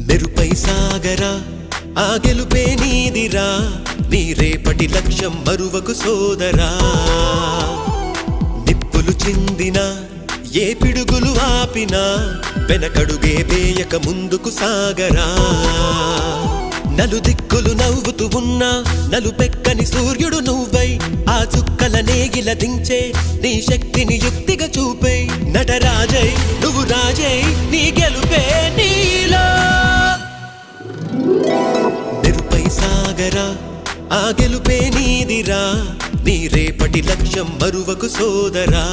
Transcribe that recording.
మెరుపై సాగరా ఆ గెలుపే నీదిరా నీ రేపటి లక్ష్యం మరువకు సోదరా నిప్పులు చిందినా ఏ పిడుగులు ఆపినా వెనకడుగే వేయక ముందుకు సాగరా నలుదిక్కులు నవ్వుతూ ఉన్నా నలుపెక్కని సూర్యుడు నువ్వై ఆ చుక్కల నేగిల దించే నీ శక్తిని యుక్తిగా చూపై నటరాజై నువ్వు రాజై నీ గెలుపే నీలో మెరుపై సాగరా ఆ గెలుపే నీదిరా నీ రేపటి లక్ష్యం మరువకు సోదరా